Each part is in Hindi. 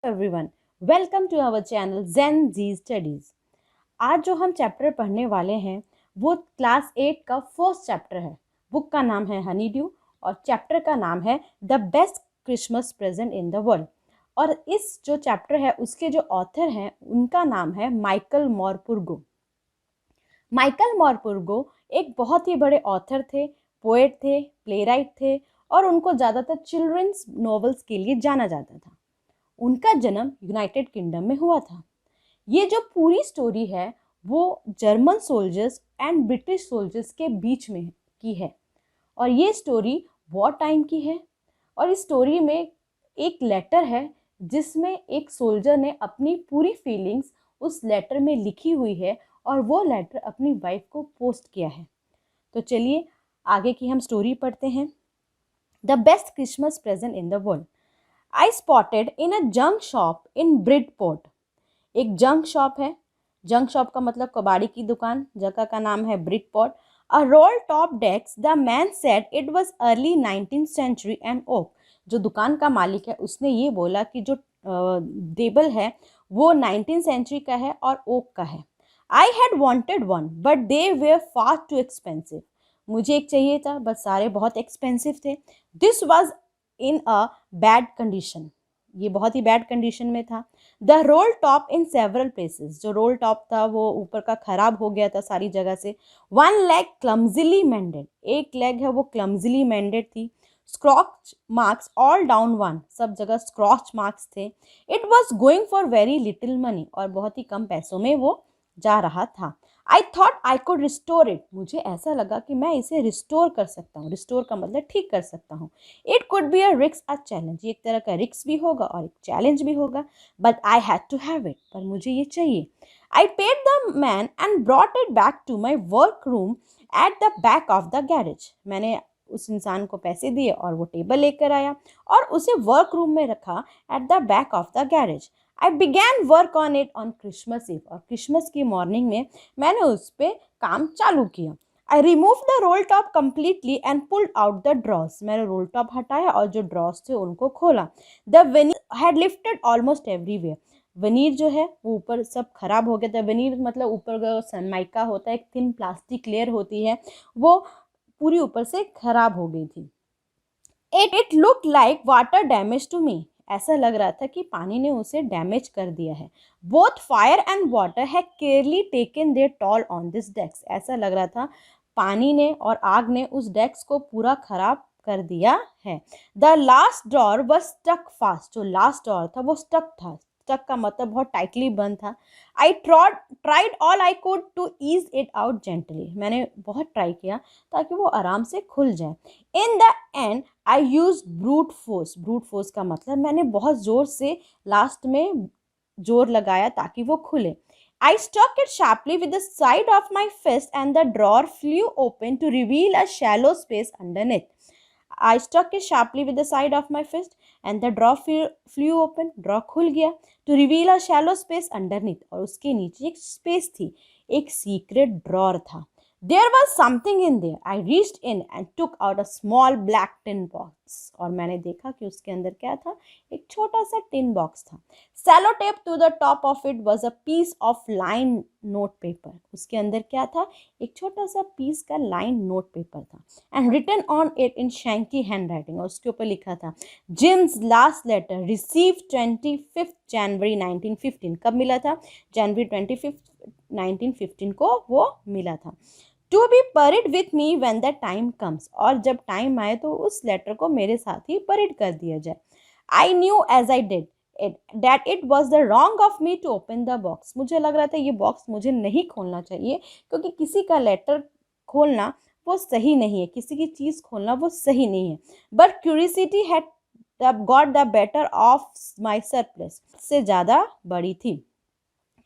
everyone, welcome to our channel Zen Z Studies। आज जो हम चैप्टर पढ़ने वाले हैं वो क्लास 8 का फर्स्ट चैप्टर है। बुक का नाम है हनी ड्यू और चैप्टर का नाम है the best Christmas present in the world. और इस जो चैप्टर है उसके जो ऑथर हैं उनका नाम है माइकल मोरपुर्गो। माइकल मोरपुर्गो एक बहुत ही बड़े ऑथर थे, पोएट थे, प्लेराइट थे और उनको ज़्यादातर चिल्ड्रंस नॉवेल्स के लिए जाना जाता था। उनका जन्म यूनाइटेड किंगडम में हुआ था। ये जो पूरी स्टोरी है वो German soldiers and British soldiers के बीच में की है और ये स्टोरी वॉर टाइम की है। और इस स्टोरी में एक लेटर है जिसमें एक सोल्जर ने अपनी पूरी फीलिंग्स उस लेटर में लिखी हुई है और वो लेटर अपनी वाइफ को पोस्ट किया है। तो चलिए आगे की हम स्टोरी पढ़ते हैं। The best Christmas present in the world I spotted in a junk shop in Bridport. एक जंक शॉप है, जंक शॉप का मतलब कबाड़ी की दुकान, जगह का नाम है Bridport. A roll top desk, the man said it was early 19th century and oak. जो दुकान का मालिक है उसने ये बोला कि जो टेबल है वो 19th सेंचुरी का है और ओक का है। I had wanted one but they were far too expensive. मुझे एक चाहिए था बट सारे बहुत एक्सपेंसिव थे। This was in a bad condition, ये बहुत ही बैड कंडीशन में था। The roll top in several places, जो रोल टॉप था वो ऊपर का खराब हो गया था सारी जगह से। वन लेग क्लमजिली मेंडेड, एक लेग है वो क्लमजिली मेंडेड थी। स्क्रॉच मार्क्स ऑल डाउन वन, सब जगह स्क्रॉच मार्क्स थे। It was going for very little money, और बहुत ही कम पैसों में वो जा रहा था। I thought I could restore it, मुझे ऐसा लगा कि मैं इसे रिस्टोर कर सकता हूँ। रिस्टोर का मतलब ठीक कर सकता हूँ। It could be a risk a challenge, एक तरह का रिस्क भी होगा और एक चैलेंज भी होगा, but I had to have it, पर मुझे ये चाहिए। I paid the man and brought it back to my work room at the back of the garage. मैंने उस इंसान को पैसे दिए और वो टेबल लेकर आया और उसे वर्क रूम में रखा at the back of the garage. I began work on it on Christmas Eve, और क्रिसमस की मॉर्निंग में मैंने उस पर काम चालू किया। I remove the roll top completely and pulled out the drawers, मैंने रोल टॉप हटाया और जो ड्रॉस थे उनको खोला। The veneer had lifted almost everywhere, veneer जो है वो ऊपर सब खराब हो गया था। वेनीर मतलब ऊपर का सनमाइका होता है, एक थिन प्लास्टिक लेयर होती है, वो पूरी ऊपर से खराब हो गई थी। It look like water damage to me, ऐसा लग रहा था कि पानी ने उसे डैमेज कर दिया है। Both fire and water had clearly taken their toll on this desk, ऐसा लग रहा था पानी ने और आग ने उस डेस्क को पूरा खराब कर दिया है। The last drawer was stuck fast, जो लास्ट ड्रॉर था वो स्टक था। स्टक का मतलब बहुत टाइटली बंद था। I tried all I could to ease it out gently, मैंने बहुत ट्राई किया ताकि वो आराम से खुल जाए। In the and I use brute force, brute force का मतलब मैंने बहुत ज़ोर से लास्ट में जोर लगाया ताकि वो खुले। I struck it sharply with the side of my fist and the drawer flew open to reveal a shallow space underneath. I struck it sharply with the side of my fist and the drawer flew open, drawer खुल गया, to reveal a shallow space underneath, और उसके नीचे एक स्पेस थी, एक सीक्रेट ड्रॉर था। There was something in there. I reached in and took out a small black tin box. और मैंने देखा कि उसके अंदर क्या था, एक छोटा सा टिन बॉक्स था। Sellotape to the top of it was a piece of lined note paper. उसके अंदर क्या था, एक छोटा सा पीस का लाइन नोट पेपर था। And written on it in shanky handwriting, और उसके ऊपर लिखा था Jim's last letter received 25th January 1915। कब मिला था? जनवरी 25 1915 को वो मिला था। To be buried with me when the time comes, और जब टाइम आए तो उस लेटर को मेरे साथ ही परेड कर दिया जाए। I knew as I did that it was the wrong of me to open the box, मुझे लग रहा था ये बॉक्स मुझे नहीं खोलना चाहिए, क्योंकि किसी का लेटर खोलना वो सही नहीं है, किसी की चीज़ खोलना वो सही नहीं है। But curiosity had got the better of my surplus, से ज़्यादा बड़ी थी।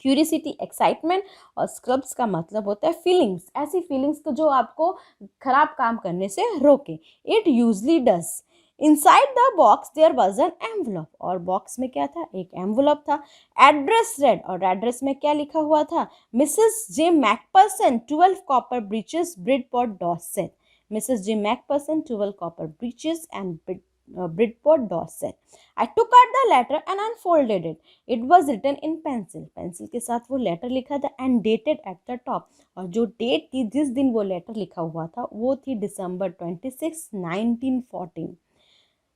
क्यूरियोसिटी एक्साइटमेंट, और स्क्रब्स का मतलब होता है फीलिंग्स, ऐसी फीलिंग्स को जो आपको खराब काम करने से रोके। It usually does. Inside the box there was an envelope, और बॉक्स में क्या था, एक एनवलप था। एड्रेस रेड, और एड्रेस में क्या लिखा हुआ था, Mrs Jim Macpherson 12 Copper Beeches Bridport Dorset. Mrs Jim Macpherson 12 Copper Beeches and Bridport Dorset. I took out the letter and unfolded it. It was written in pencil. Pencil के साथ वो लेटर लिखा था and dated at the top. और जो डेट थी जिस दिन वो लेटर लिखा हुआ था वो थी December 26, 1914.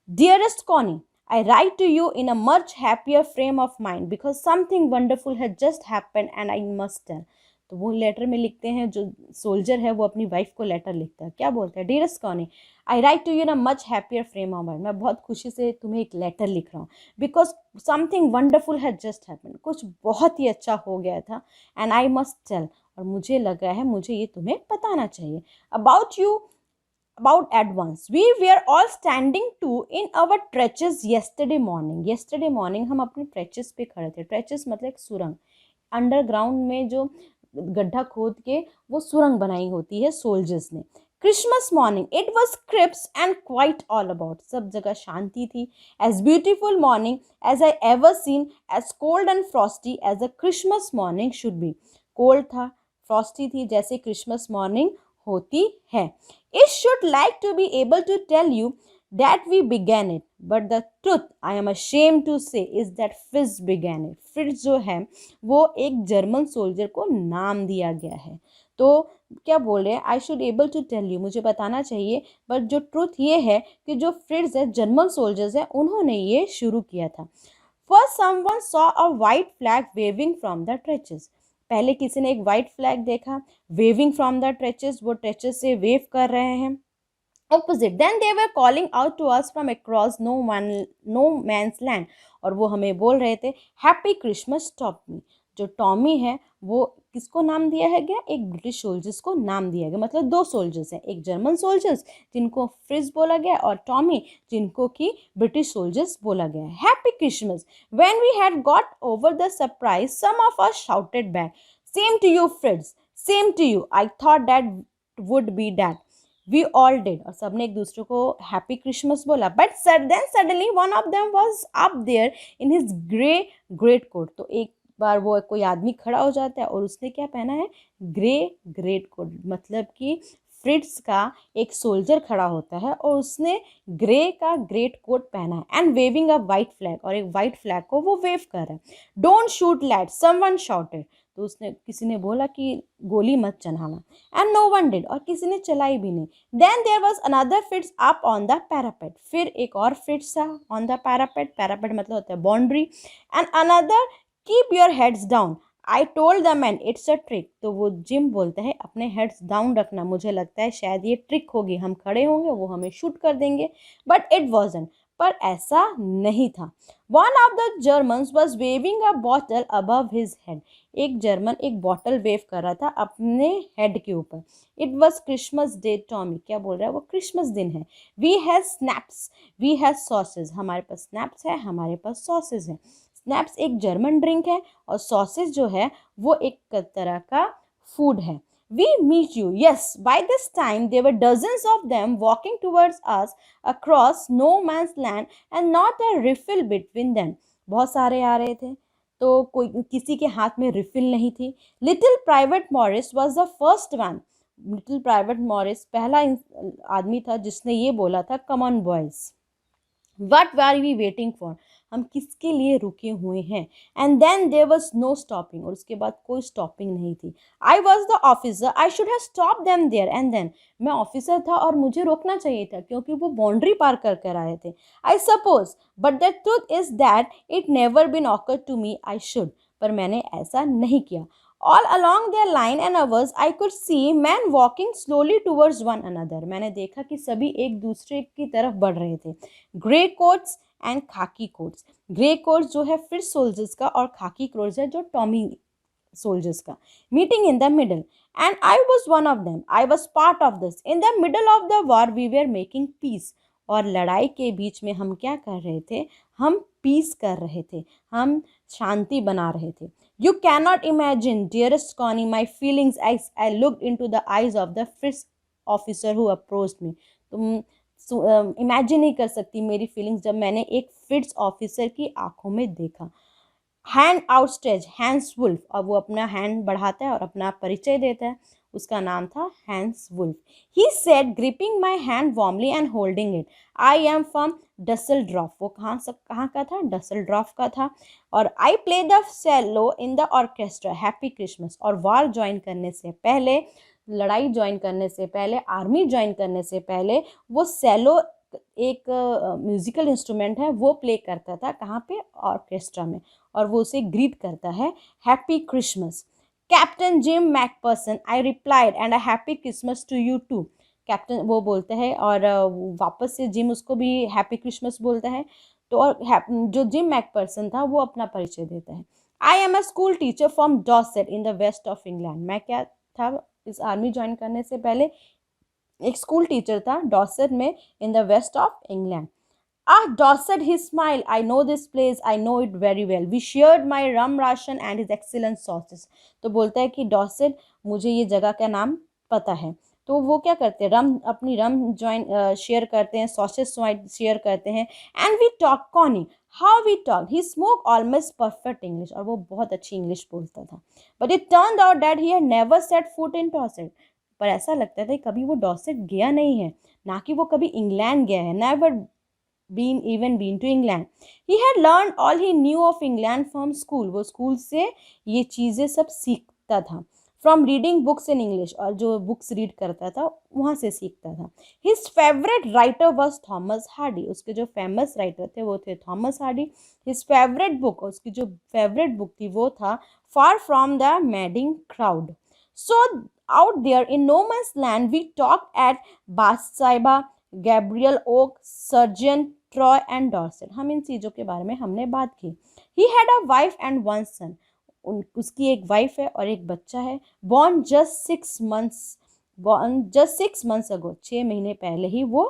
Dearest Connie, I write to you in a much happier frame of mind because something wonderful has just happened and I must tell. तो वो लेटर में लिखते हैं, जो सोल्जर है वो अपनी वाइफ को लेटर लिखता है, क्या बोलता है, dearest Connie, I write to you in a much happier frame of mind, मैं बहुत खुशी से तुम्हें एक लेटर लिख रहा हूँ, because something wonderful has just happened, कुछ बहुत ही अच्छा हो गया था, एंड आई मस्ट टेल, और मुझे लगा है मुझे ये तुम्हें बताना चाहिए, about you, about at once. We were all standing to in our trenches yesterday morning. Yesterday morning हम अपने trenches पे खड़े थे. Trenches मतलब एक सुरंग. अंडरग्राउंड में जो गड्ढा खोद के वो सुरंग बनाई होती है सोल्जर्स ने. Christmas morning, it was crisp and quite all about. सब जगह शांति थी. As beautiful morning as I ever seen, as cold and frosty as a Christmas morning should be. Cold था, frosty थी, जैसे Christmas morning होती है. It should like to be able to tell you that we began it, but the truth I am ashamed to say is that Fritz began it. Fritz जो है वो एक जर्मन सोल्जर को नाम दिया गया है. तो क्या बोल रहे हैं, I should able to tell you, मुझे बताना चाहिए, बट जो ट्रूथ ये है कि जो फ्रिट्ज है, जर्मन सोल्जर्स है, उन्होंने ये शुरू किया था. First someone saw a white flag waving from the trenches. पहले किसी ने एक वाइट फ्लैग देखा, वेविंग फ्रॉम द ट्रेचेस, वो ट्रेचेस से वेव कर रहे हैं. Opposite, then they were calling out to us from across no man's land, और वो हमें बोल रहे थे हैप्पी क्रिसमस टॉमी. जो टॉमी है वो किसको नाम दिया है गया, एक ब्रिटिश सोल्जर्स को नाम दिया गया, मतलब दो सोल्जर्स हैं, एक जर्मन सोल्जर्स जिनको फ्रिज बोला गया और टॉमी जिनको कि ब्रिटिश सोल्जर्स बोला गया. Happy Christmas. When we had got over the surprise some of us shouted back, same to you Fritz, same to you, I thought that would be that. We all did, और सबने एक दूसरे को हैप्पी क्रिसमस बोला. But then suddenly one of them was up there in his grey great coat. तो एक बार वो कोई आदमी खड़ा हो जाता है और उसने क्या पहना है, ग्रे ग्रेट कोट, मतलब कि फ्रिट्स का एक सोल्जर खड़ा होता है और उसने ग्रे का ग्रेट कोट पहना है and waving a white flag, और एक वाइट फ्लैग को वो वेव कर रहा है. Don't shoot lad, someone shouted. तो उसने, किसी ने बोला कि गोली मत चलाना, एंड नो वन डिड, और किसी ने चलाई भी नहीं. Then there was another Fritz up on the parapet. फिर एक और फ्रिट्स था ऑन द पैरापेट. पैरापेट मतलब होता है boundary. And another keep your heads down, I told the man it's a trick. तो वो जिम बोलता है अपने हेड्स डाउन रखना, मुझे लगता है शायद ये ट्रिक होगी, हम खड़े होंगे वो हमें शूट कर देंगे. बट इट वॉजंट, पर ऐसा नहीं था. One of the Germans was waving a bottle above his head. एक जर्मन एक बॉटल वेव कर रहा था अपने हेड के ऊपर. It was Christmas Day Tommy. क्या बोल रहा है वो, क्रिसमस दिन है. We have schnapps, we have sausage. हमारे पास स्नैप्स है, हमारे पास सॉसेज है. स्नैप्स एक जर्मन ड्रिंक है और सॉसेज जो है वो एक तरह का फूड है. We meet you. Yes, by this time there were dozens of them walking towards us across no man's land and not a riffle between them. बहुत सारे आ रहे थे, तो कोई किसी के हाथ में रिफिल नहीं थी. Little Private Morris was the first one. Little Private Morris पहला आदमी था जिसने ये बोला था, Come on boys. What were we waiting for? हम किसके लिए रुके हुए हैं. And then there was no stopping, और उसके बाद कोई स्टॉपिंग नहीं थी. I was the officer, I should have stop them there and then. मैं ऑफिसर था और मुझे रोकना चाहिए था क्योंकि वो बाउंड्री पार कर कर आए थे. I suppose, but the truth is that it never been occur to me I should. पर मैंने ऐसा नहीं किया. All along their line and ours, I could see men walking slowly towards one another. मैंने देखा कि सभी एक दूसरे की तरफ बढ़ रहे थे. Grey coats and khaki coats. Grey coats जो है फिर सोल्जर्स का, और खाकी कोट्स है जो टॉमी सोल्जर्स का. Meeting in the middle, and I was one of them. I was part of this. In the middle of the war, we were making peace. और लड़ाई के बीच में हम क्या कर रहे थे, हम पीस कर रहे थे, हम शांति बना रहे थे. You cannot imagine, dearest Connie, my feelings as I looked into the eyes of the first officer who approached me. तुम इमेजिन नहीं कर सकती मेरी फीलिंग्स जब मैंने एक फिट्स ऑफिसर की आंखों में देखा. हैंड आउटस्ट्रेच, हैंड्स वुल्फ, अब वो अपना हैंड बढ़ाता है और अपना परिचय देता है. उसका नाम था Hans Wolf. He said gripping my hand warmly and holding it, I am from Dusseldorf. वो कहाँ का था? डसलड्रॉफ का था। और I play the cello in the orchestra, happy Christmas. और वार ज्वाइन करने से पहले, लड़ाई ज्वाइन करने से पहले, आर्मी ज्वाइन करने से पहले वो सेलो एक म्यूजिकल इंस्ट्रूमेंट है, वो प्ले करता था। कहाँ पे? ऑर्केस्ट्रा में। और वो उसे ग्रीट करता है, happy Christmas. Captain Jim Macpherson, I replied, and a happy Christmas to you too. Captain वो बोलते हैं और वापस से जिम उसको भी हैप्पी क्रिसमस बोलता है। तो और जो जिम मैकपर्सन था वो अपना परिचय देता है। I am a school teacher from Dorset in the west of England. मैं क्या था इस आर्मी ज्वाइन करने से पहले? एक स्कूल टीचर था डॉसेट में, in the west of England. Dorset, he smiled. I know this place. I know it very well. We shared my rum ration and his excellent sauces. तो बोलता है कि डॉसेट, मुझे ये जगह का नाम पता है। तो वो क्या करते हैं? अपनी रम शेयर करते हैं, सॉसेस शेयर करते हैं। And we talk Connie, how we talk, he smoke almost perfect English. और वो बहुत अच्छी इंग्लिश बोलता था। But it turned out that he had never set foot in Dorset. पर ऐसा लगता था कभी वो डॉसेट गया नहीं है, ना कि वो कभी इंग्लैंड गया है। Never been to England. He had learned all he knew of England from school. वो स्कूल से ये चीज़ें सब सीखता था। From reading books in English, और जो बुक्स रीड करता था वहाँ से सीखता था। His favorite writer was Thomas Hardy. उसके जो फेमस राइटर थे वो थे Thomas Hardy. His favorite book, उसकी जो फेवरेट बुक थी वो था Far from the Madding Crowd. So out there in no man's land, we talked at Bathsheba, Gabriel Oak, surgeon, Troy and Dorset. हम इन चीज़ों के बारे में हमने बात की। He had a wife and one son. उसकी एक वाइफ है और एक बच्चा है। बॉर्न जस्ट 6 months अगो, 6 महीने पहले ही वो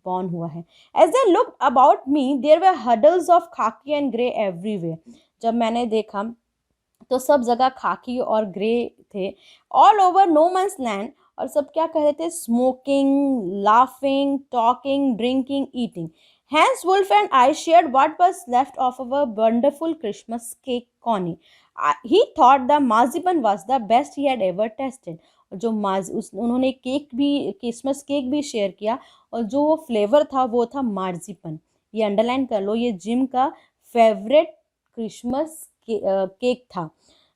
बॉर्न हुआ है। As they look about me there were huddles of khaki and grey everywhere. जब मैंने देखा तो सब जगह खाकी और ग्रे थे। All over no man's land. और सब क्या कह रहे थे? Smoking, laughing, talking, drinking, eating. Hans Wolf and I shared what was left of our wonderful Christmas cake Connie. He thought the marzipan was the best he had ever tasted. जो उन्होंने केक भी, क्रिसमस केक भी शेयर किया, और जो वो फ्लेवर था वो था मार्जिपन। ये अंडरलाइन कर लो, ये जिम का फेवरेट क्रिसमस केक था।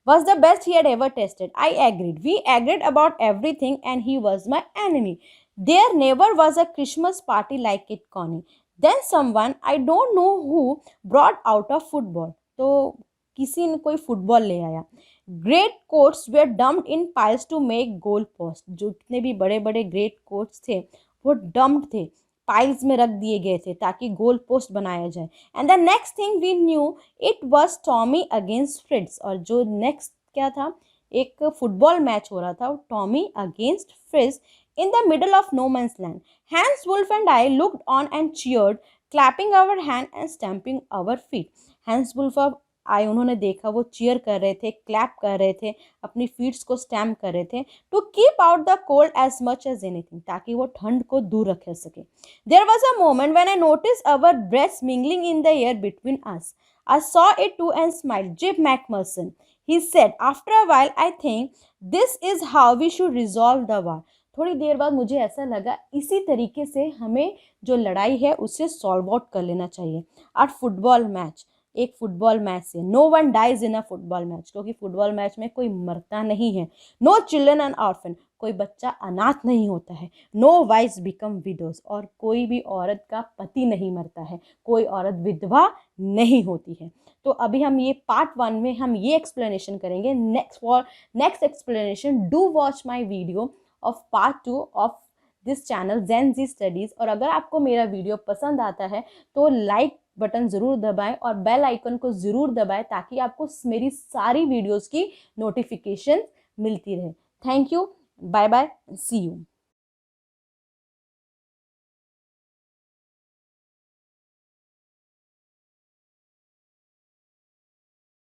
Was the best he had ever tasted. I agreed. We agreed about everything and he was my enemy. There never was a Christmas party like it, Connie. Then someone, I don't know who, brought out a football. तो किसी ने कोई फुटबॉल ले आया। Great coats were dumped in piles to make goal post. जो कितने भी बड़े बड़े ग्रेट कोट्स थे वो डम्प्ड थे, पाइल्स में रख दिए गए थे ताकि गोल पोस्ट बनाया जाए। And the next thing we knew it was Tommy against Fritz. और जो नेक्स्ट क्या था? एक फुटबॉल मैच हो रहा था, Tommy against Fritz in the middle of no man's land. Hans Wolf and I looked on and cheered, clapping our hand and stamping our feet. Hans Wolf आए, उन्होंने देखा, वो चीयर कर रहे थे, क्लैप कर रहे थे, अपनी फीट्स को स्टैम्प कर रहे थे, to keep out the cold as much as anything, ताकि वो ठंड को दूर रख सके। There was a moment when I notice our breaths mingling in the air between us. I saw it too and smiled. Jim McPherson, he said, after a while I think this is how we should resolve the war. थोड़ी देर बाद मुझे ऐसा लगा इसी तरीके से हमें जो लड़ाई है उसे सॉल्व आउट कर लेना चाहिए। और फुटबॉल मैच, एक फुटबॉल मैच से no one dies in a football match, क्योंकि फुटबॉल मैच में कोई मरता नहीं है। नो चिल्ड्रन एंड ऑर्फन, कोई बच्चा अनाथ नहीं होता है। नो वाइफ्स बिकम विडोज, और कोई भी औरत का पति नहीं मरता है, कोई औरत विधवा नहीं होती है। तो अभी हम ये पार्ट 1 में हम ये एक्सप्लेनेशन करेंगे। Next explanation do watch my video of part 2 of this channel Gen Z studies. और अगर आपको मेरा वीडियो पसंद आता है तो लाइक बटन ज़रूर दबाएं और बेल आइकन को ज़रूर दबाएं ताकि आपको मेरी सारी वीडियोस की नोटिफिकेशन मिलती रहे। Thank you, bye bye, see you.